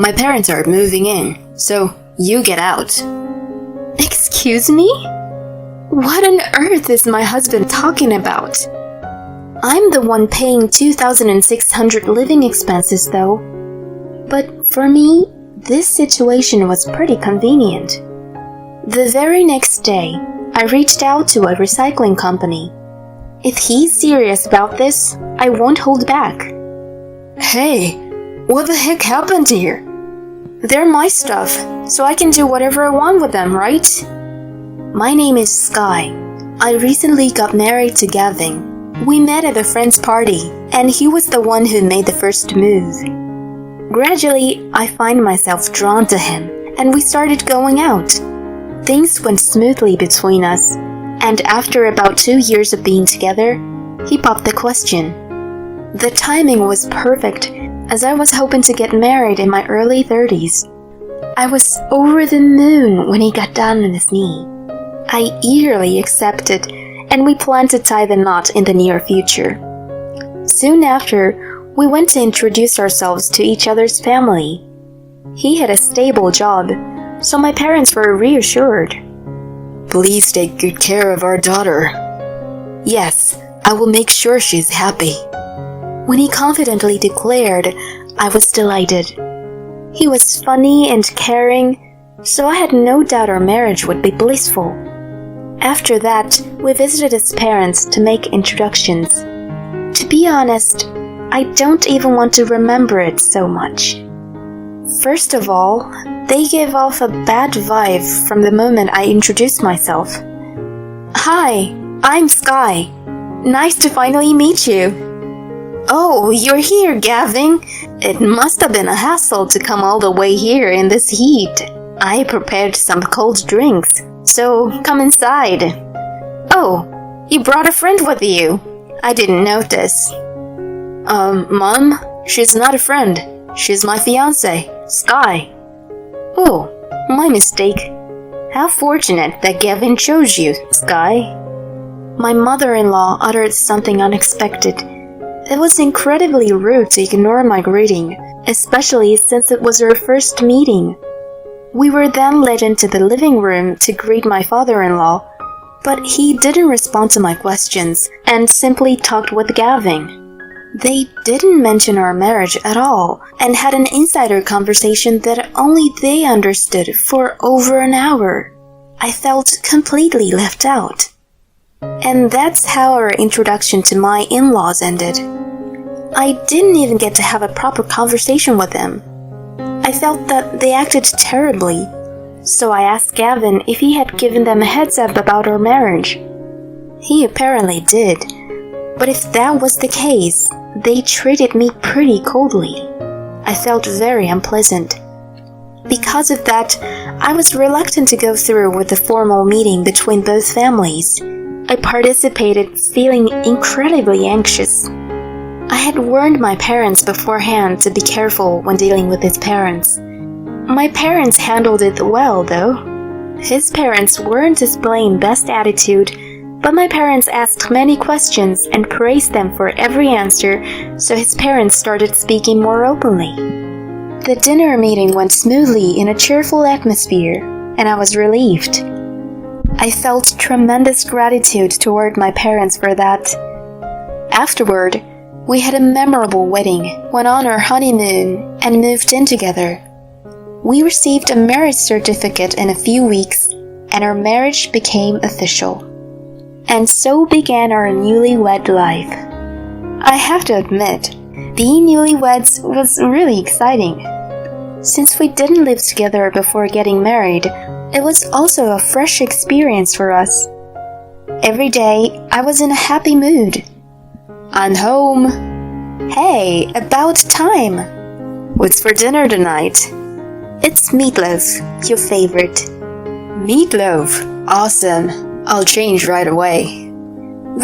my parents are moving in, so you get out. Excuse me? What on earth is my husband talking about? I'm the one paying 2,600 living expenses though. But for me, this situation was pretty convenient. The very next day, I reached out to a recycling company. If he's serious about this, I won't hold back. Hey, what the heck happened here? They're my stuff, so I can do whatever I want with them, right? My name is Sky. I recently got married to Gavin. We met at a friend's party, and he was the one who made the first move. Gradually, I find myself drawn to him, and we started going out. Things went smoothly between us, and after about 2 years of being together, he popped the question. The timing was perfect, as I was hoping to get married in my early 30s. I was over the moon when he got down on his knee. I eagerly accepted, and we planned to tie the knot in the near future. Soon after, we went to introduce ourselves to each other's family. He had a stable job, so my parents were reassured. Please take good care of our daughter. Yes, I will make sure she's happy. When he confidently declared, I was delighted. He was funny and caring, so I had no doubt our marriage would be blissful. After that, we visited his parents to make introductions. To be honest, I don't even want to remember it so much. First of all, they gave off a bad vibe from the moment I introduced myself. Hi, I'm Sky. Nice to finally meet you. Oh, you're here, Gavin. It must have been a hassle to come all the way here in this heat. I prepared some cold drinks, so come inside. Oh, you brought a friend with you. I didn't notice. Mom, she's not a friend. She's my fiancé, Sky. Oh, my mistake. How fortunate that Gavin chose you, Sky. My mother-in-law uttered something unexpected. It was incredibly rude to ignore my greeting, especially since it was our first meeting. We were then led into the living room to greet my father-in-law, but he didn't respond to my questions and simply talked with Gavin. They didn't mention our marriage at all and had an insider conversation that only they understood for over an hour. I felt completely left out. And that's how our introduction to my in-laws ended. I didn't even get to have a proper conversation with them. I felt that they acted terribly, so I asked Gavin if he had given them a heads up about our marriage. He apparently did, but if that was the case, they treated me pretty coldly. I felt very unpleasant. Because of that, I was reluctant to go through with the formal meeting between both families. I participated feeling incredibly anxious. I had warned my parents beforehand to be careful when dealing with his parents. My parents handled it well, though. His parents weren't displaying best attitude, but my parents asked many questions and praised them for every answer, so his parents started speaking more openly. The dinner meeting went smoothly in a cheerful atmosphere, and I was relieved. I felt tremendous gratitude toward my parents for that. Afterward, we had a memorable wedding, went on our honeymoon, and moved in together. We received a marriage certificate in a few weeks, and our marriage became official. And so began our newlywed life. I have to admit, being newlyweds was really exciting. Since we didn't live together before getting married, it was also a fresh experience for us. Every day, I was in a happy mood. I'm home. Hey, about time. What's for dinner tonight? It's meatloaf, your favorite. Meatloaf? Awesome. I'll change right away.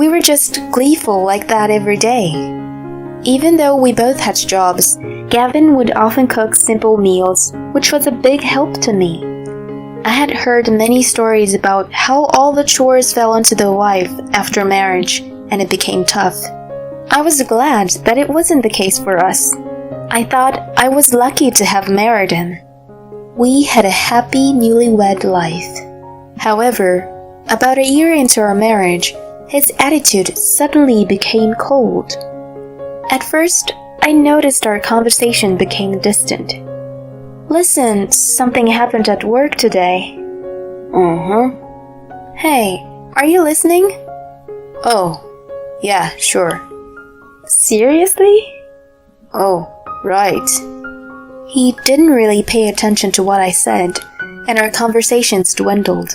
We were just gleeful like that every day. Even though we both had jobs, Gavin would often cook simple meals, which was a big help to me. I had heard many stories about how all the chores fell onto the wife after marriage, and it became tough. I was glad that it wasn't the case for us. I thought I was lucky to have married him. We had a happy newlywed life. However, about a year into our marriage, his attitude suddenly became cold. At first, I noticed our conversation became distant. Listen, something happened at work today. Hey, are you listening? Oh, yeah, sure. Seriously? Oh, right. He didn't really pay attention to what I said, and our conversations dwindled.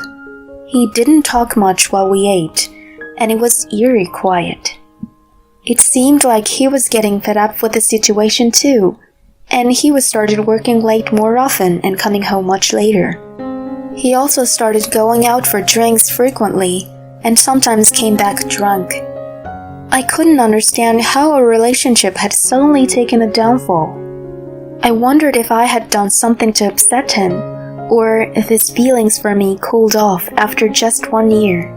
He didn't talk much while we ate, and it was eerie quiet. It seemed like he was getting fed up with the situation too, and he was started working late more often and coming home much later. He also started going out for drinks frequently, and sometimes came back drunk. I couldn't understand how our relationship had suddenly taken a downfall. I wondered if I had done something to upset him, or if his feelings for me cooled off after just 1 year.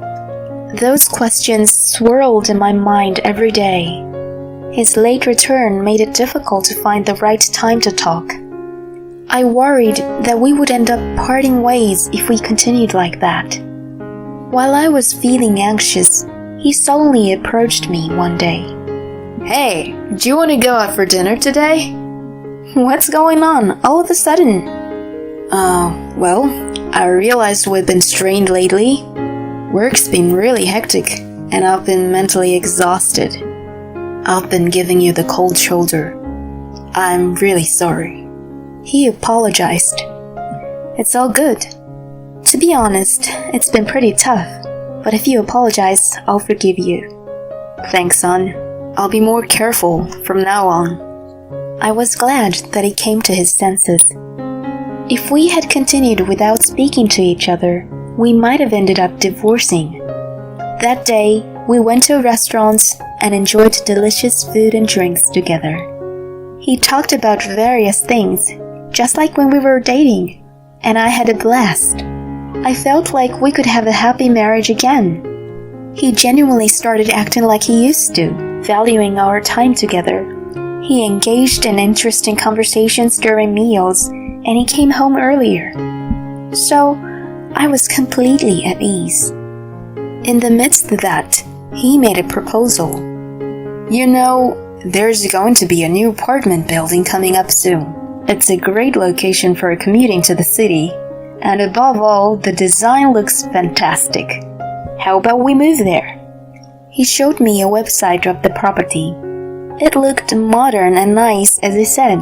Those questions swirled in my mind every day. His late return made it difficult to find the right time to talk. I worried that we would end up parting ways if we continued like that. While I was feeling anxious, he suddenly approached me one day. Hey, do you want to go out for dinner today? What's going on all of a sudden? Well, I realized we've been strained lately. Work's been really hectic, and I've been mentally exhausted. I've been giving you the cold shoulder. I'm really sorry. He apologized. It's all good. To be honest, it's been pretty tough, but if you apologize, I'll forgive you. Thanks, son. I'll be more careful from now on. I was glad that he came to his senses. If we had continued without speaking to each other, we might have ended up divorcing. That day, we went to restaurants and enjoyed delicious food and drinks together. He talked about various things, just like when we were dating, and I had a blast. I felt like we could have a happy marriage again. He genuinely started acting like he used to, valuing our time together. He engaged in interesting conversations during meals, and he came home earlier. So, I was completely at ease. In the midst of that, he made a proposal. You know, there's going to be a new apartment building coming up soon. It's a great location for commuting to the city, and above all, the design looks fantastic. How about we move there? He showed me a website of the property. It looked modern and nice, as he said.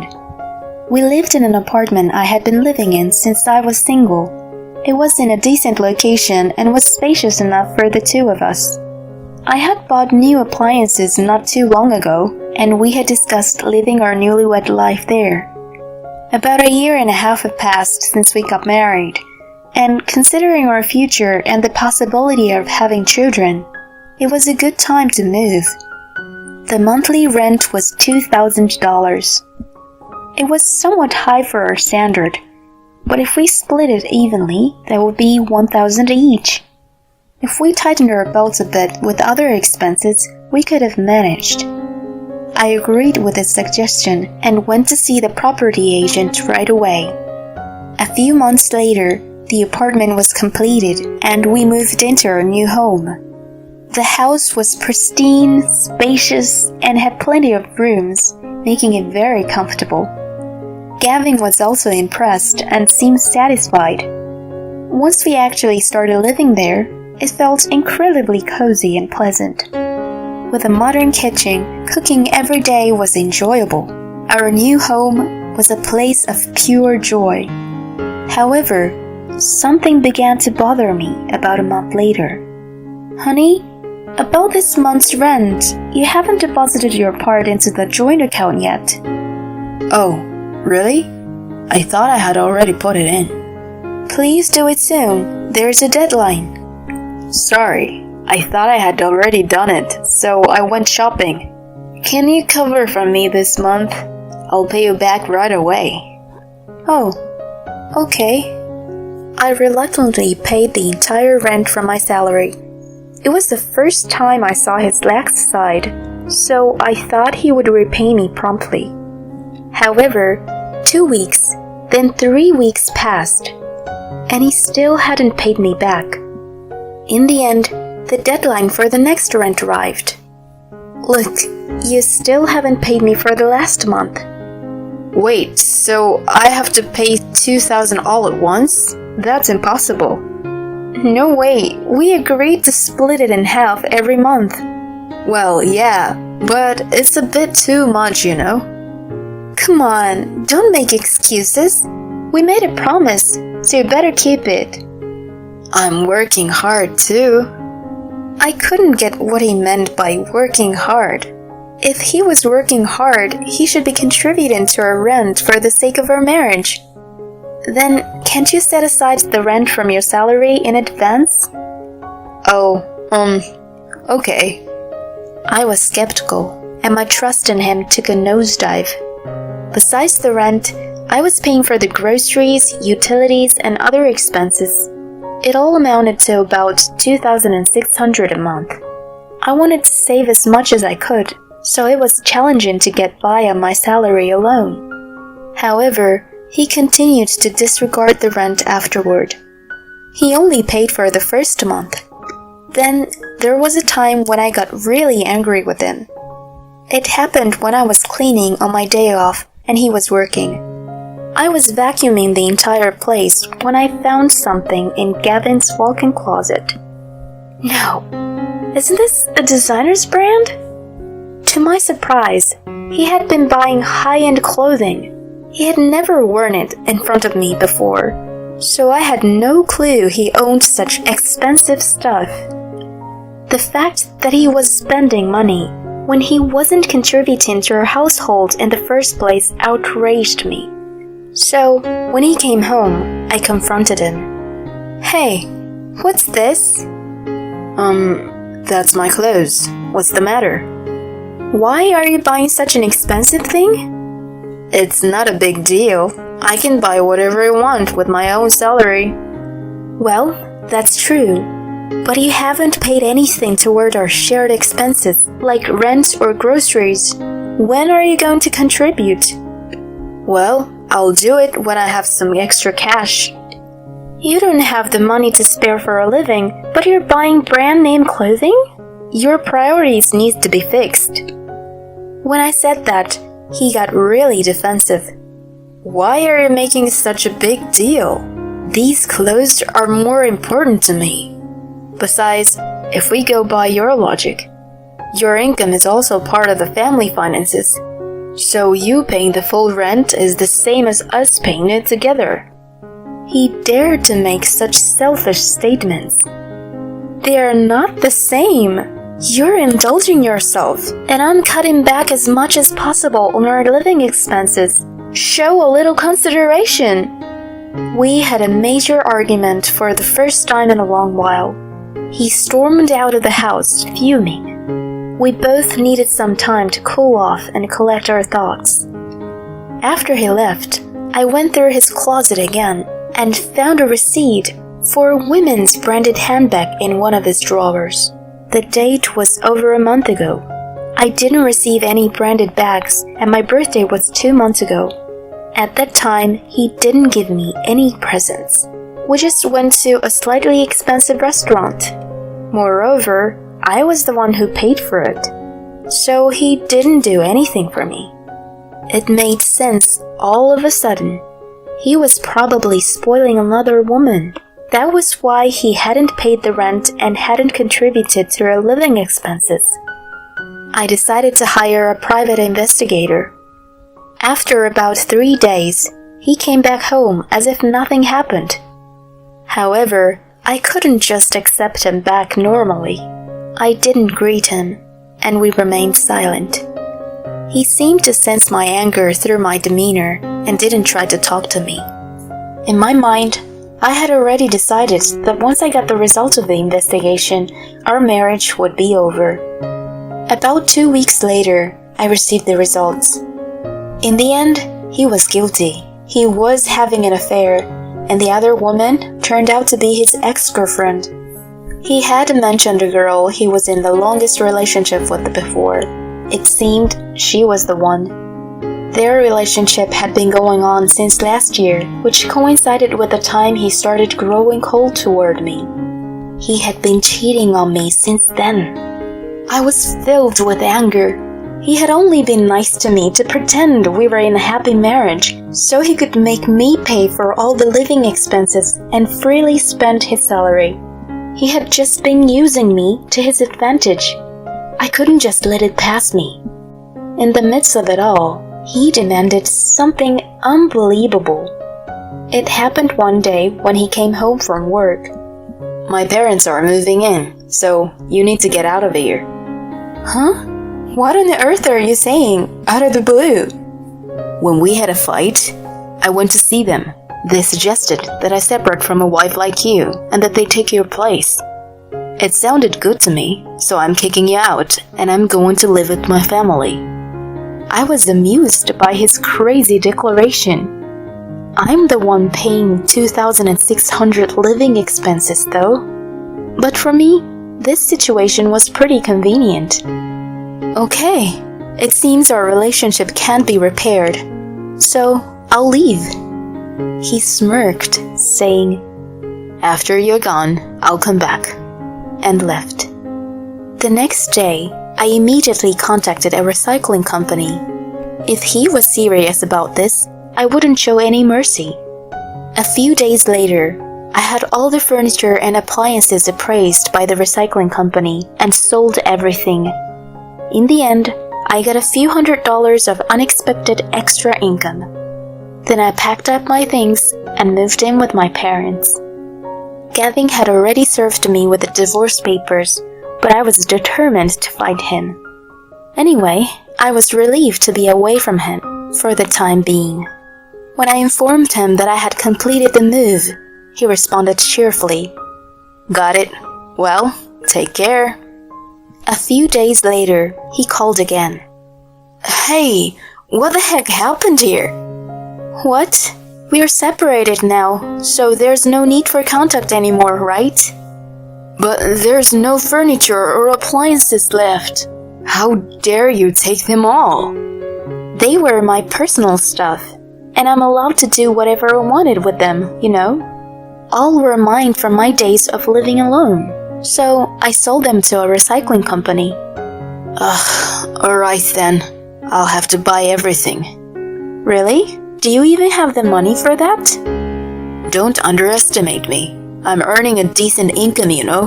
We lived in an apartment I had been living in since I was single. It was in a decent location and was spacious enough for the two of us. I had bought new appliances not too long ago, and we had discussed living our newlywed life there. About a year and a half had passed since we got married, and considering our future and the possibility of having children, it was a good time to move. The monthly rent was $2,000. It was somewhat high for our standard, but if we split it evenly, that would be $1,000 each. If we tightened our belts a bit with other expenses, we could have managed. I agreed with his suggestion and went to see the property agent right away. A few months later, the apartment was completed and we moved into our new home. The house was pristine, spacious, and had plenty of rooms, making it very comfortable. Gavin was also impressed and seemed satisfied. Once we actually started living there, it felt incredibly cozy and pleasant. With a modern kitchen, cooking every day was enjoyable. Our new home was a place of pure joy. However, something began to bother me about a month later. Honey, about this month's rent, you haven't deposited your part into the joint account yet. Oh, really? I thought I had already put it in. Please do it soon. There's a deadline. Sorry, I thought I had already done it, so I went shopping. Can you cover for me this month? I'll pay you back right away. Oh, okay. I reluctantly paid the entire rent from my salary. It was the first time I saw his lax side, so I thought he would repay me promptly. However, 2 weeks, then 3 weeks passed, and he still hadn't paid me back. In the end, the deadline for the next rent arrived. Look, you still haven't paid me for the last month. Wait, so I have to pay 2,000 all at once? That's impossible. No way, we agreed to split it in half every month. Well, yeah, but it's a bit too much, you know. Come on, don't make excuses. We made a promise, so you better keep it. I'm working hard too. I couldn't get what he meant by working hard. If he was working hard, he should be contributing to our rent for the sake of our marriage. Then, can't you set aside the rent from your salary in advance? Okay. I was skeptical, and my trust in him took a nosedive. Besides the rent, I was paying for the groceries, utilities, and other expenses. It all amounted to about $2,600 a month. I wanted to save as much as I could, so it was challenging to get by on my salary alone. However, he continued to disregard the rent afterward. He only paid for the first month. Then, there was a time when I got really angry with him. It happened when I was cleaning on my day off and he was working. I was vacuuming the entire place when I found something in Gavin's walk-in closet. No, isn't this a designer's brand? To my surprise, he had been buying high-end clothing. He had never worn it in front of me before, so I had no clue he owned such expensive stuff. The fact that he was spending money when he wasn't contributing to our household in the first place outraged me. So, when he came home, I confronted him. Hey, what's this? That's my clothes. What's the matter? Why are you buying such an expensive thing? It's not a big deal. I can buy whatever I want with my own salary. Well, that's true. But you haven't paid anything toward our shared expenses, like rent or groceries. When are you going to contribute? Well, I'll do it when I have some extra cash. You don't have the money to spare for a living, but you're buying brand-name clothing? Your priorities need to be fixed. When I said that, he got really defensive. Why are you making such a big deal? These clothes are more important to me. Besides, if we go by your logic, your income is also part of the family finances. So you paying the full rent is the same as us paying it together. He dared to make such selfish statements. They are not the same. You're indulging yourself, and I'm cutting back as much as possible on our living expenses. Show a little consideration. We had a major argument for the first time in a long while. He stormed out of the house, fuming. We both needed some time to cool off and collect our thoughts. After he left, I went through his closet again and found a receipt for a women's branded handbag in one of his drawers. The date was over a month ago. I didn't receive any branded bags, and my birthday was 2 months ago. At that time, he didn't give me any presents. We just went to a slightly expensive restaurant. Moreover, I was the one who paid for it. So he didn't do anything for me. It made sense all of a sudden. He was probably spoiling another woman. That was why he hadn't paid the rent and hadn't contributed to our living expenses. I decided to hire a private investigator. After about 3 days, he came back home as if nothing happened. However, I couldn't just accept him back normally. I didn't greet him, and we remained silent. He seemed to sense my anger through my demeanor and didn't try to talk to me. In my mind, I had already decided that once I got the result of the investigation, our marriage would be over. About 2 weeks later, I received the results. In the end, he was guilty. He was having an affair, and the other woman turned out to be his ex-girlfriend. He had mentioned a girl he was in the longest relationship with before. It seemed she was the one. Their relationship had been going on since last year, which coincided with the time he started growing cold toward me. He had been cheating on me since then. I was filled with anger. He had only been nice to me to pretend we were in a happy marriage, so he could make me pay for all the living expenses and freely spend his salary. He had just been using me to his advantage. I couldn't just let it pass me. In the midst of it all, he demanded something unbelievable. It happened one day when he came home from work. My parents are moving in, so you need to get out of here. Huh? What on earth are you saying, out of the blue? When we had a fight, I went to see them. They suggested that I separate from a wife like you and that they take your place. It sounded good to me, so I'm kicking you out and I'm going to live with my family. I was amused by his crazy declaration. I'm the one paying 2,600 living expenses though. But for me, this situation was pretty convenient. Okay, it seems our relationship can't be repaired, so I'll leave. He smirked, saying, "After you're gone, I'll come back," and left. The next day, I immediately contacted a recycling company. If he was serious about this, I wouldn't show any mercy. A few days later, I had all the furniture and appliances appraised by the recycling company and sold everything. In the end, I got a few $100s of unexpected extra income. Then I packed up my things and moved in with my parents. Gavin had already served me with the divorce papers, but I was determined to fight him. Anyway, I was relieved to be away from him for the time being. When I informed him that I had completed the move, he responded cheerfully, "Got it. Well, take care." A few days later, he called again. "Hey, what the heck happened here?" "What? We're separated now, so there's no need for contact anymore, right?" "But there's no furniture or appliances left. How dare you take them all?" "They were my personal stuff, and I'm allowed to do whatever I wanted with them, you know? All were mine from my days of living alone, so I sold them to a recycling company." Alright then. I'll have to buy everything." "Really? Do you even have the money for that?" "Don't underestimate me. I'm earning a decent income, you know."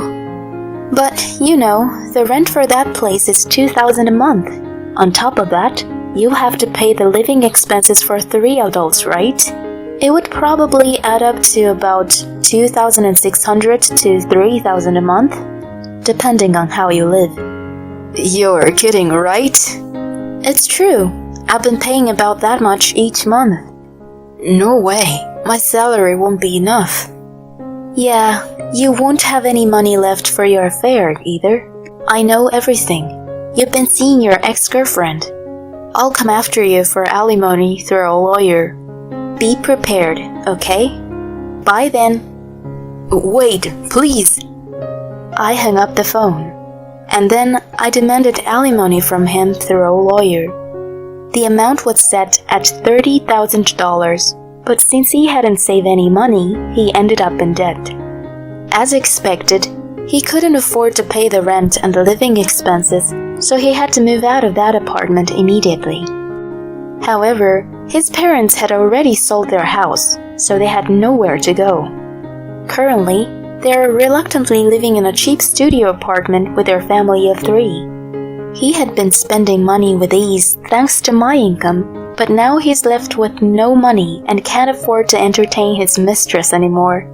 "But, you know, the rent for that place is $2,000 a month. On top of that, you'll have to pay the living expenses for 3 adults, right? It would probably add up to about $2,600 to $3,000 a month, depending on how you live." "You're kidding, right?" "It's true. I've been paying about that much each month." "No way. My salary won't be enough." "Yeah, you won't have any money left for your affair either. I know everything. You've been seeing your ex-girlfriend. I'll come after you for alimony through a lawyer. Be prepared, okay? Bye then." "Wait, please." I hung up the phone, and then I demanded alimony from him through a lawyer. The amount was set at $30,000, but since he hadn't saved any money, he ended up in debt. As expected, he couldn't afford to pay the rent and the living expenses, so he had to move out of that apartment immediately. However, his parents had already sold their house, so they had nowhere to go. Currently, they are reluctantly living in a cheap studio apartment with their family of 3. He had been spending money with ease thanks to my income, but now he's left with no money and can't afford to entertain his mistress anymore.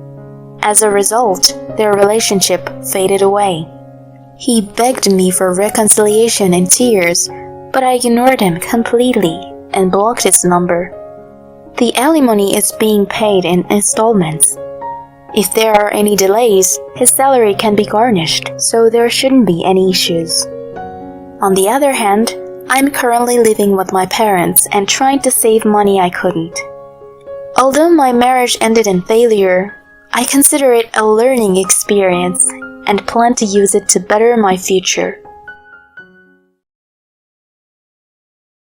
As a result, their relationship faded away. He begged me for reconciliation in tears, but I ignored him completely and blocked his number. The alimony is being paid in installments. If there are any delays, his salary can be garnished, so there shouldn't be any issues. On the other hand, I'm currently living with my parents and trying to save money I couldn't. Although my marriage ended in failure, I consider it a learning experience and plan to use it to better my future.